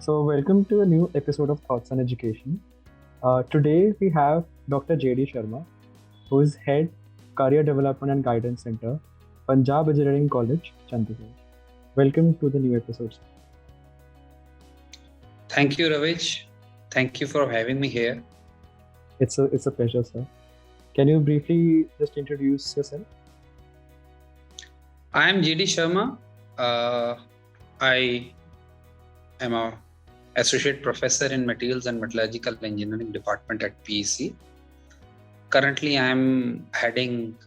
Welcome to a new episode of Thoughts on Education. Today, we have Dr. J.D. Sharma, who is Head Career Development and Guidance Center, Punjab Engineering College, Chandigarh. Welcome to the new episode. Thank you, Ravich. Thank you for having me here. It's a pleasure, sir. Can you briefly just introduce yourself? I am J.D. Sharma. I am a associate professor in Materials and Metallurgical Engineering Department at PEC. Currently, I am heading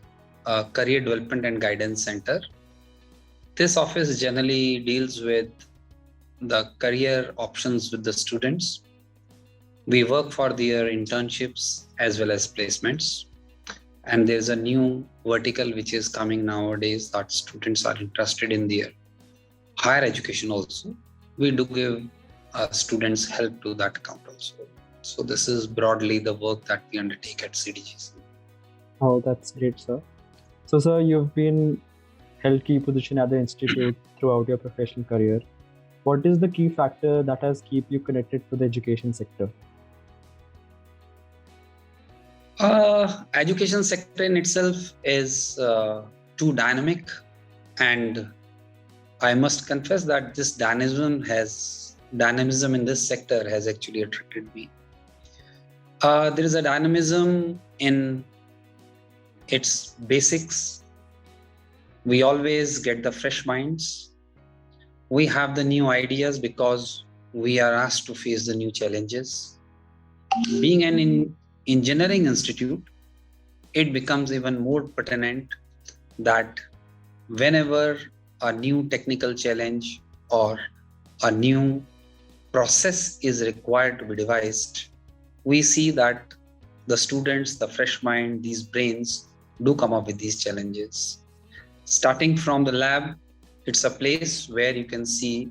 a Career Development and Guidance Center. This office generally deals with the career options with the students. We work for their internships as well as placements. And there's a new vertical which is coming nowadays that students are interested in their higher education also. We do give students help to that account also. So this is broadly the work that we undertake at CDGC. Oh, that's great, sir. So, sir, you've been held key position at the institute throughout your professional career. What is the key factor that has keep you connected to the education sector? Education sector in itself is too dynamic, and I must confess that this dynamism in this sector has actually attracted me. There is a dynamism in its basics. We always get the fresh minds. We have the new ideas because we are asked to face the new challenges. Being an engineering institute, it becomes even more pertinent that whenever a new technical challenge or a new process is required to be devised, we see that the students, the fresh mind, these brains do come up with these challenges. Starting from the lab, it's a place where you can see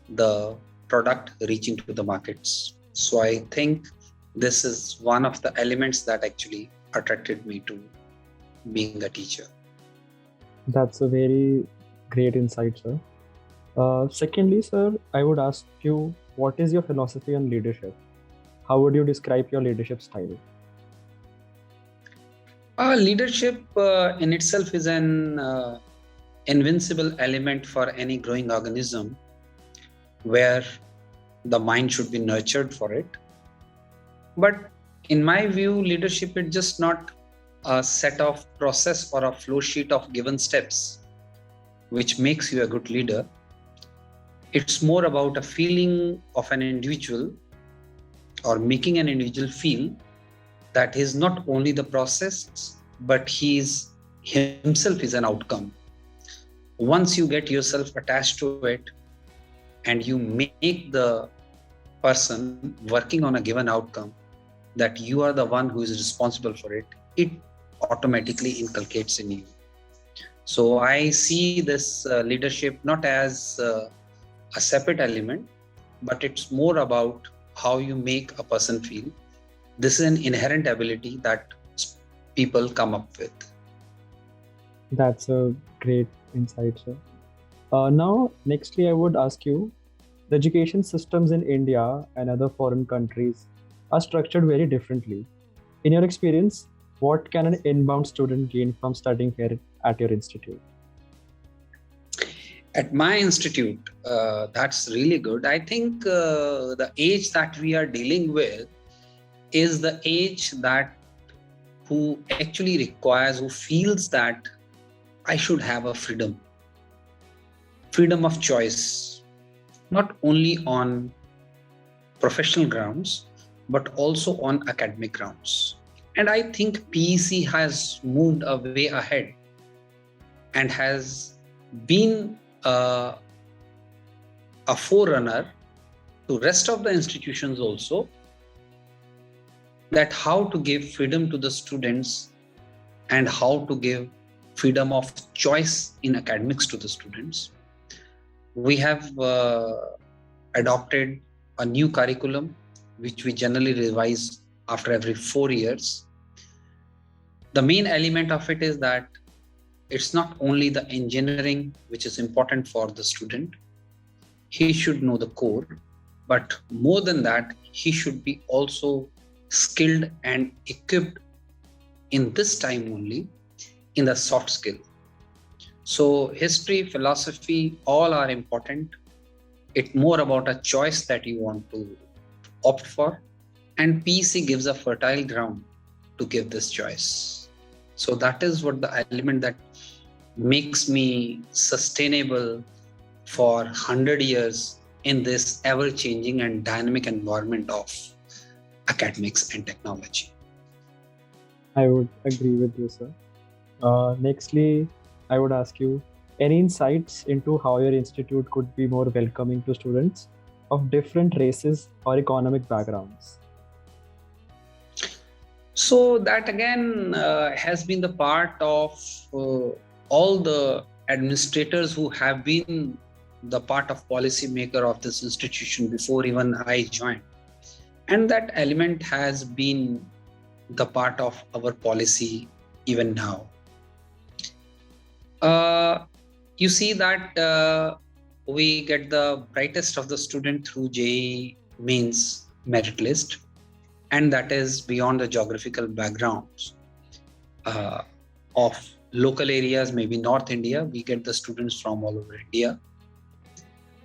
the product reaching to the markets. So I think this is one of the elements that actually attracted me to being a teacher. That's a very great insight, sir. Secondly, sir, I would ask you, what is your philosophy on leadership? How would you describe your leadership style? Leadership in itself is an invincible element for any growing organism where the mind should be nurtured for it. But in my view, leadership is just not a set of process or a flow sheet of given steps which makes you a good leader. It's more about a feeling of an individual or making an individual feel that he's not only the process, but himself is an outcome. Once you get yourself attached to it and you make the person working on a given outcome that you are the one who is responsible for it, it automatically inculcates in you. So I see this leadership not as a separate element, but it's more about how you make a person feel. This is an inherent ability that people come up with. That's a great insight, sir. Now, nextly, I would ask you, the education systems in India and other foreign countries are structured very differently. In your experience, what can an inbound student gain from studying here at your institute? At my institute, that's really good. I think the age that we are dealing with is the age that who actually requires, who feels that I should have a freedom of choice, not only on professional grounds, but also on academic grounds. And I think PEC has moved a way ahead and has been a forerunner to rest of the institutions also, that how to give freedom to the students and how to give freedom of choice in academics to the students. We have adopted a new curriculum, which we generally revise after every 4 years. The main element of it is that it's not only the engineering which is important for the student. He should know the core, But more than that, he should be also skilled and equipped in this time only in the soft skill. So history, philosophy, all are important. It's more about a choice that you want to opt for. And PC gives a fertile ground to give this choice. So that is what the element that makes me sustainable for 100 years in this ever-changing and dynamic environment of academics and technology. I would agree with you, sir. Nextly, I would ask you any insights into how your institute could be more welcoming to students of different races or economic backgrounds? So that again has been the part of all the administrators who have been the part of policymaker of this institution before even I joined. And that element has been the part of our policy even now. You see that we get the brightest of the student through JEE mains merit list, and that is beyond the geographical backgrounds of local areas, maybe North India. We get the students from all over India.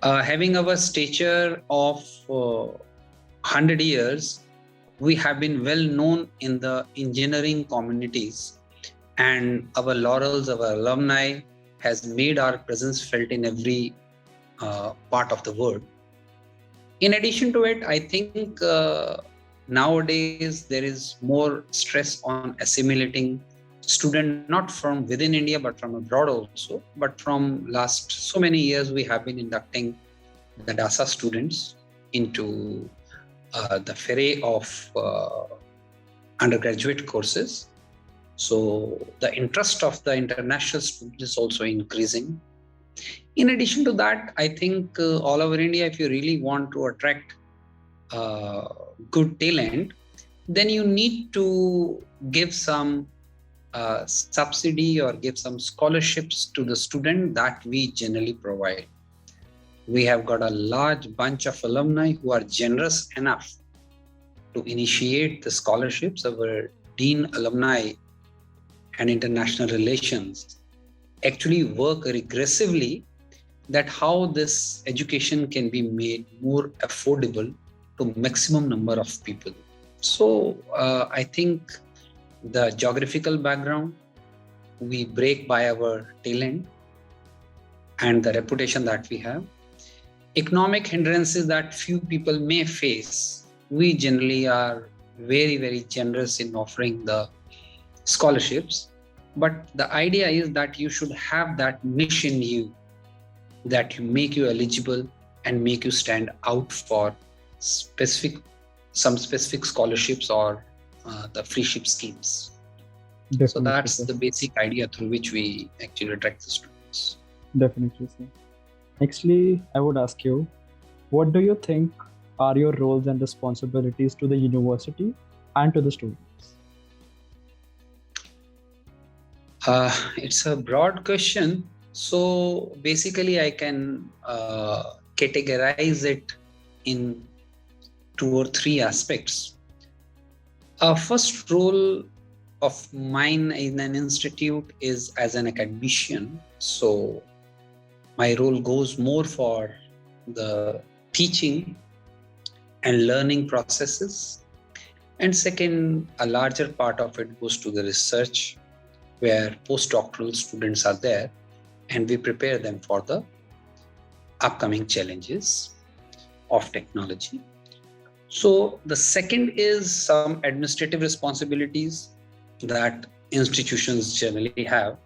Having our stature of 100 years, we have been well known in the engineering communities, and our laurels, our alumni has made our presence felt in every part of the world. In addition to it, I think nowadays there is more stress on assimilating students, not from within India, but from abroad also. But from last so many years, we have been inducting the DASA students into the foray of undergraduate courses. So the interest of the international students is also increasing. In addition to that, I think all over India, if you really want to attract good talent, then you need to give some subsidy or give some scholarships to the student that we generally provide. We have got a large bunch of alumni who are generous enough to initiate the scholarships. Our Dean Alumni and International Relations actually work aggressively that how this education can be made more affordable to maximum number of people. So I think the geographical background, we break by our talent and the reputation that we have. Economic hindrances that few people may face, we generally are very, very generous in offering the scholarships. But the idea is that you should have that niche in you that you make you eligible and make you stand out for some specific scholarships or the freeship schemes. Definitely, so that's sir. the basic idea through which we actually attract the students. Definitely, sir. Nextly, I would ask you, what do you think are your roles and responsibilities to the university and to the students? It's a broad question. So basically, I can categorize it in 2 or 3 aspects. First role of mine in an institute is as an academician. So my role goes more for the teaching and learning processes. And second, a larger part of it goes to the research, where postdoctoral students are there and we prepare them for the upcoming challenges of technology. So the second is some administrative responsibilities that institutions generally have.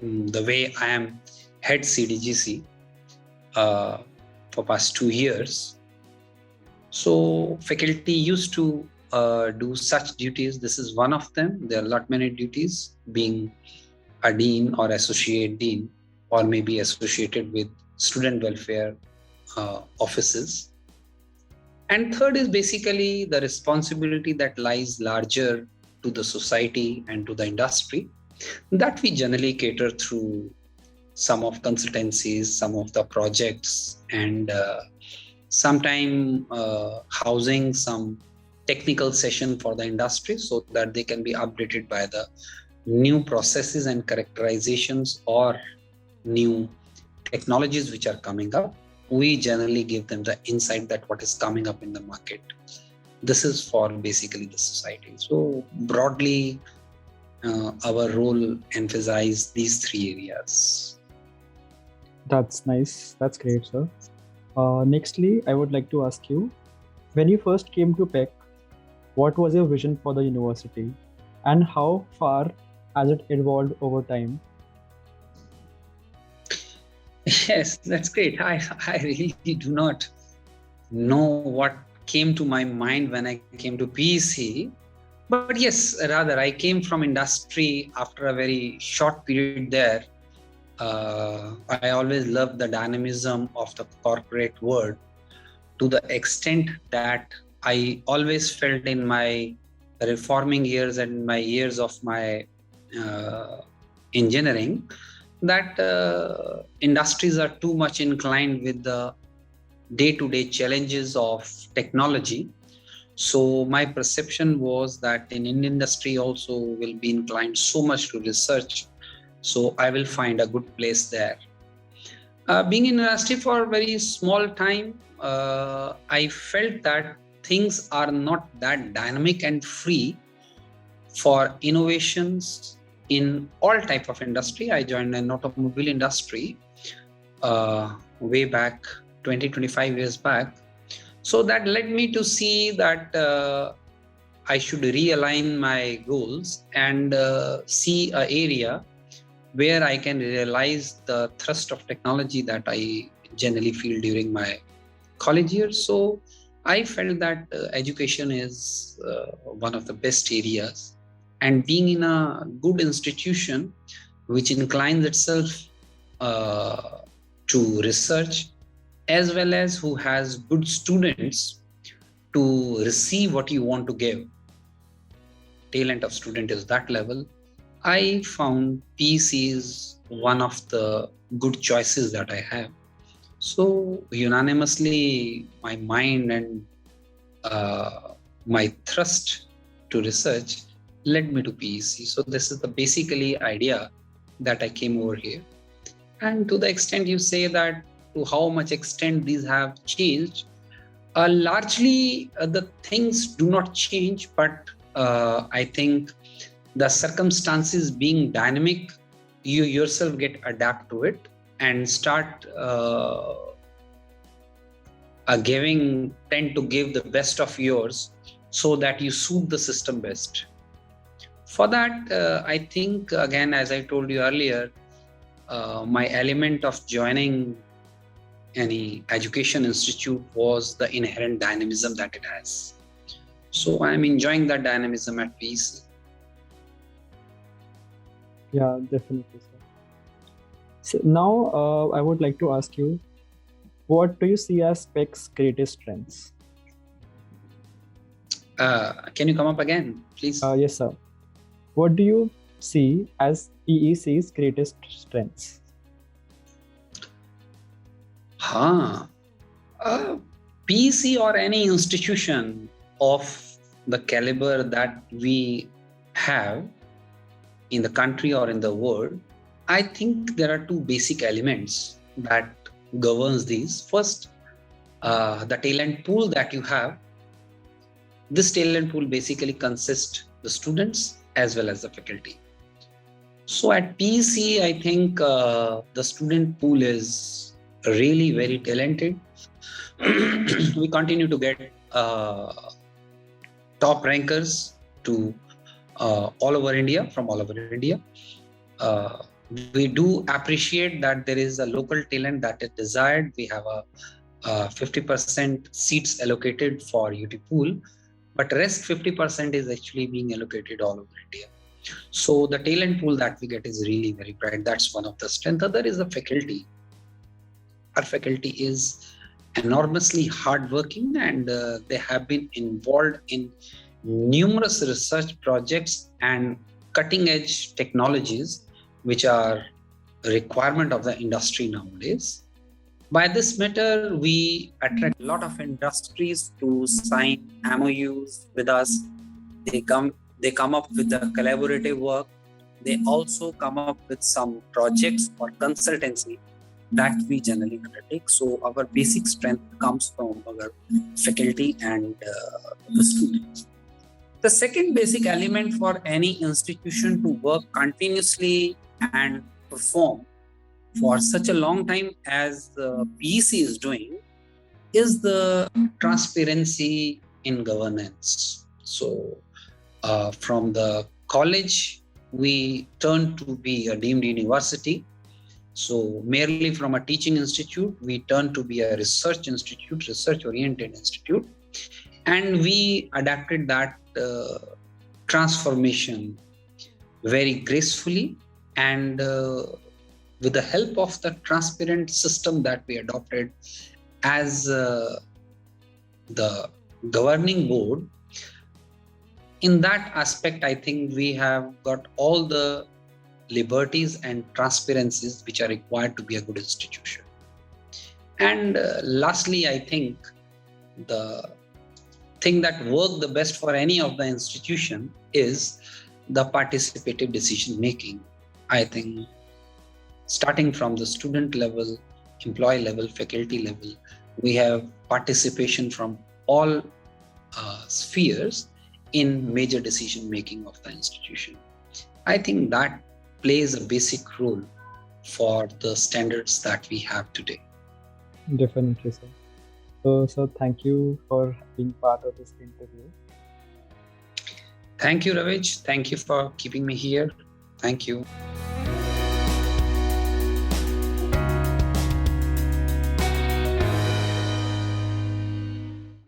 The way I am head CDGC for past 2 years. So faculty used to do such duties. This is one of them. There are a lot many duties, being a dean or associate dean, or maybe associated with student welfare offices. And third is basically the responsibility that lies larger to the society and to the industry, that we generally cater through some of consultancies, some of the projects, and sometime housing some technical session for the industry so that they can be updated by the new processes and characterizations or new technologies which are coming up. We generally give them the insight that what is coming up in the market. This is for basically the society. So broadly, our role emphasizes these three areas. That's nice. That's great, sir. Nextly, I would like to ask you, when you first came to PEC, what was your vision for the university and how far has it evolved over time? Yes, that's great. I really do not know what came to my mind when I came to PEC. But yes, rather, I came from industry after a very short period there. I always loved the dynamism of the corporate world to the extent that I always felt in my reforming years and my years of my engineering that industries are too much inclined with the day-to-day challenges of technology. So my perception was that in industry also will be inclined so much to research. So I will find a good place there. Being in industry for a very small time, I felt that things are not that dynamic and free for innovations in all type of industry. I joined an automobile industry way back 20-25 years back. So that led me to see that I should realign my goals and see an area where I can realize the thrust of technology that I generally feel during my college years. So I felt that education is one of the best areas, and being in a good institution which inclines itself to research, as well as who has good students to receive what you want to give. Talent of student is that level. I found PEC is one of the good choices that I have. So unanimously, my mind and my thrust to research led me to PEC. So this is the basically idea that I came over here. And to the extent you say that to how much extent these have changed, largely the things do not change, but I think the circumstances being dynamic, you yourself get adapt to it and start tend to give the best of yours so that you suit the system best. For that, I think, again, as I told you earlier, my element of joining any education institute was the inherent dynamism that it has. So I'm enjoying that dynamism at PEC. Yeah, definitely, sir. So now I would like to ask you, what do you see as PEC's greatest strengths? Can you come up again, please? Yes, sir. What do you see as PEC's greatest strengths? PEC or any institution of the caliber that we have in the country or in the world, I think there are two basic elements that governs these. First, the talent pool that you have. This talent pool basically consists the students as well as the faculty. So at PEC, I think the student pool is really very talented. We continue to get top rankers to all over India, from all over India. We do appreciate that there is a local talent that is desired. We have a 50% seats allocated for UT pool, but rest 50% is actually being allocated all over India. So the talent pool that we get is really very bright. That's one of the strengths. Other is the faculty. Our faculty is enormously hardworking, and they have been involved in numerous research projects and cutting edge technologies which are a requirement of the industry nowadays. By this matter, we attract a lot of industries to sign MOUs with us. They come up with the collaborative work. They also come up with some projects or consultancy that we generally undertake. So our basic strength comes from our faculty and the students. The second basic element for any institution to work continuously and perform for such a long time as PEC is doing is the transparency in governance. So from the college, we turn to be a deemed university. So merely from a teaching institute, we turn to be a research institute, research-oriented institute. And we adapted that transformation very gracefully and with the help of the transparent system that we adopted as the governing board. In that aspect, I think we have got all the liberties and transparencies which are required to be a good institution. And lastly, I think the thing that works the best for any of the institution is the participative decision making. I think starting from the student level, employee level, faculty level, we have participation from all spheres in major decision making of the institution. I think that plays a basic role for the standards that we have today. Definitely, sir. So, thank you for being part of this interview. Thank you, Ravij. Thank you for keeping me here. Thank you.